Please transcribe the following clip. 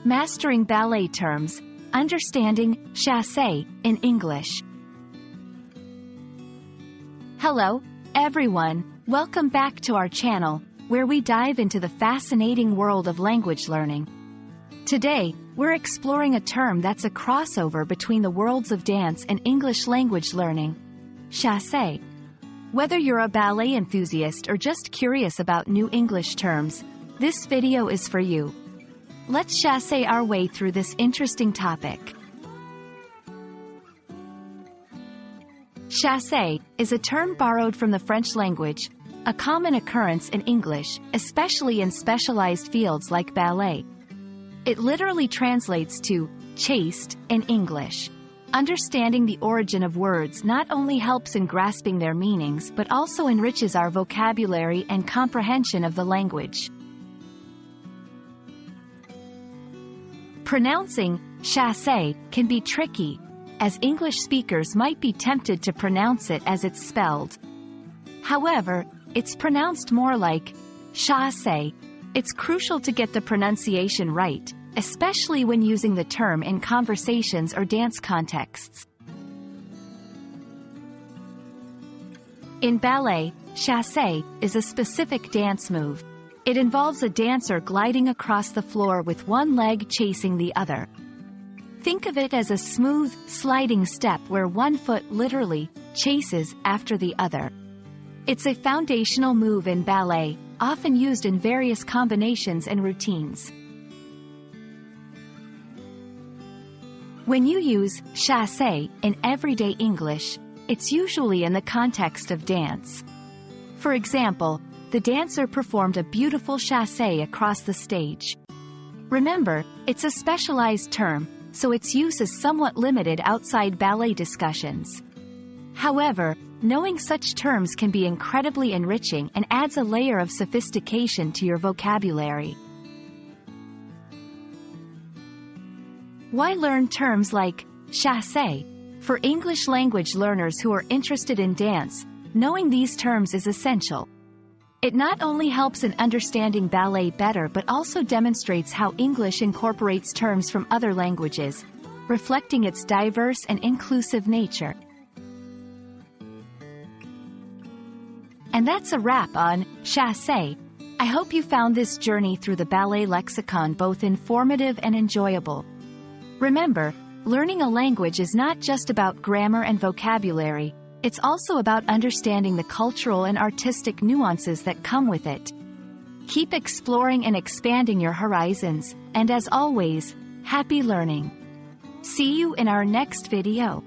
Mastering Ballet Terms, Understanding Chassé in English. Hello, everyone. Welcome back to our channel, where we dive into the fascinating world of language learning. Today, we're exploring a term that's a crossover between the worlds of dance and English language learning: chassé. Whether you're a ballet enthusiast or just curious about new English terms, this video is for you. Let's chassé our way through this interesting topic. Chassé is a term borrowed from the French language, a common occurrence in English, especially in specialized fields like ballet. It literally translates to chased in English. Understanding the origin of words not only helps in grasping their meanings but also enriches our vocabulary and comprehension of the language. Pronouncing chassé can be tricky, as English speakers might be tempted to pronounce it as it's spelled. However, it's pronounced more like chassé. It's crucial to get the pronunciation right, especially when using the term in conversations or dance contexts. In ballet, chassé is a specific dance move. It involves a dancer gliding across the floor with one leg chasing the other. Think of it as a smooth, sliding step where one foot literally chases after the other. It's a foundational move in ballet, often used in various combinations and routines. When you use chassé in everyday English, it's usually in the context of dance. For example, the dancer performed a beautiful chassé across the stage. Remember, it's a specialized term, so its use is somewhat limited outside ballet discussions. However, knowing such terms can be incredibly enriching and adds a layer of sophistication to your vocabulary. Why learn terms like chassé? For English language learners who are interested in dance, knowing these terms is essential. It not only helps in understanding ballet better but also demonstrates how English incorporates terms from other languages, reflecting its diverse and inclusive nature. And that's a wrap on chassé. I hope you found this journey through the ballet lexicon both informative and enjoyable. Remember, learning a language is not just about grammar and vocabulary, it's also about understanding the cultural and artistic nuances that come with it. Keep exploring and expanding your horizons, and as always, happy learning. See you in our next video.